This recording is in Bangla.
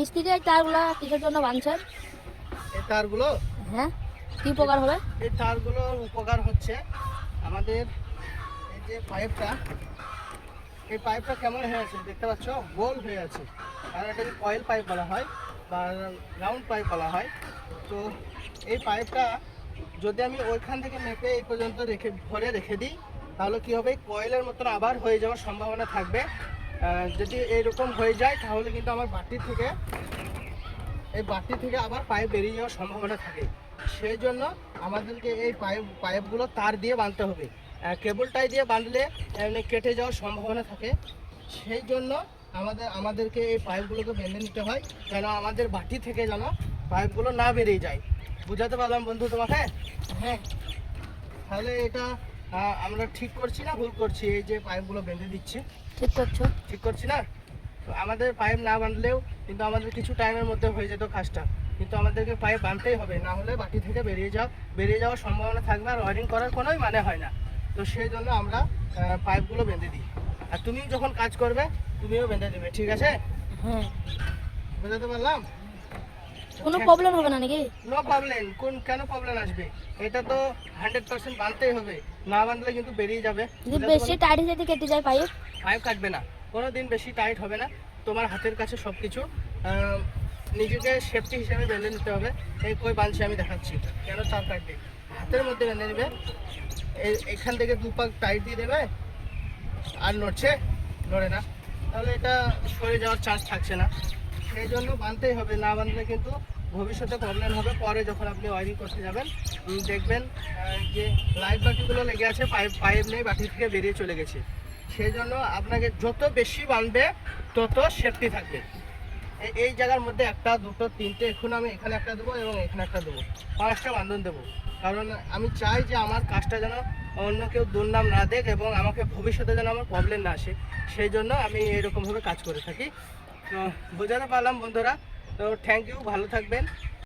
মিস্ত্রি এই তারগুলো কিসের জন্য বাঁধছেন? এই তারগুলো, হ্যাঁ, কি উপকার হবে? এই তারগুলোর উপকার হচ্ছে আমাদের এই যে পাইপটা, এই পাইপটা কেমন হয়ে আছে দেখতে পাচ্ছ, গোল হয়ে আছে। আর এটাকে কয়েল পাইপ বলা হয় বা রাউন্ড পাইপ বলা হয়। তো এই পাইপটা যদি আমি ওইখান থেকে মেপে এই পর্যন্ত ভরে রেখে দিই, তাহলে কি হবে, কয়েলের মতন আবার হয়ে যাওয়ার সম্ভাবনা থাকবে। যদি এরকম হয়ে যায় তাহলে কিন্তু আমার বাটি থেকে আবার পাইপ বেরিয়ে যাওয়ার সম্ভাবনা থাকে। সেই জন্য আমাদেরকে এই পাইপগুলো তার দিয়ে বাঁধতে হবে। কেবল টাই দিয়ে বাঁধলে এমনি কেটে যাওয়ার সম্ভাবনা থাকে। সেই জন্য আমাদেরকে এই পাইপগুলোকে বেঁধে নিতে হয়, যেন আমাদের বাটি থেকে যেন পাইপগুলো না বেরিয়ে যায়। বুঝাতে পারলাম বন্ধু তোমাকে? হ্যাঁ, তাহলে এটা আমরা ঠিক করছি না ভুল করছি? এই যে পাইপগুলো বেঁধে দিচ্ছি, ঠিক করছো। ঠিক করছি না? তো আমাদের পাইপ না বাঁধলেও কিন্তু আমাদের কিছু টাইমের মধ্যে হয়ে যেত কাজটা, কিন্তু আমাদেরকে পাইপ বাঁধতেই হবে, না হলে বাটি থেকে বেরিয়ে যাওয়ার সম্ভাবনা থাকবে, আর ওয়ারিং করার কোনোই মানে হয় না। তো সেই জন্য আমরা পাইপগুলো বেঁধে দিই। আর তুমি যখন কাজ করবে তুমিও বেঁধে দেবে, ঠিক আছে? হ্যাঁ, বুঝাতে পারলাম? কোনো প্রবলেম হবে না নাকি? No problem. কেন প্রবলেম আসবে? এটা তো 100% বাঁধতেই হবে, না বাঁধলে কিন্তু বেরিয়ে যাবে। যদি বেশি টাইট যদি কেটে যায় পাইপ? পাইপ কাটবে না, কোনো দিন বেশি টাইট হবে না। তোমার হাতের কাছে সব কিছু নিজেকে সেফটি হিসেবে বেঁধে নিতে হবে। এই কই বাঁধছি আমি দেখাচ্ছি, কেন তার কাটবে। হাতের মধ্যে বেঁধে নেবে, এখান থেকে 2 পাক টাইট দিয়ে দেবে, আর নড়ে না, তাহলে এটা সরে যাওয়ার চান্স থাকছে না। সেই জন্য বাঁধতেই হবে, না বাঁধলে কিন্তু ভবিষ্যতে প্রবলেম হবে। পরে যখন আপনি ওয়ারিং করতে যাবেন দেখবেন যে লাইট বাটিগুলো লেগে আছে, পাইপ নেই, বাটি থেকে বেরিয়ে চলে গেছে। সেই জন্য আপনাকে যত বেশি বাঁধবে তত সেফটি থাকবে। এই জায়গার মধ্যে 1, 2, 3টে, এখন আমি এখানে একটা দেবো এবং এখানে একটা দেবো, 5টা বান্ধন দেবো। কারণ আমি চাই যে আমার কাজটা যেন অন্য কেউ দুর্নাম না দেখ এবং আমাকে ভবিষ্যতে যেন আমার প্রবলেম না আসে। সেই জন্য আমি এরকমভাবে কাজ করে থাকি। তো বোঝাতে পারলাম বন্ধুরা? তো থ্যাংক ইউ, ভালো থাকবেন।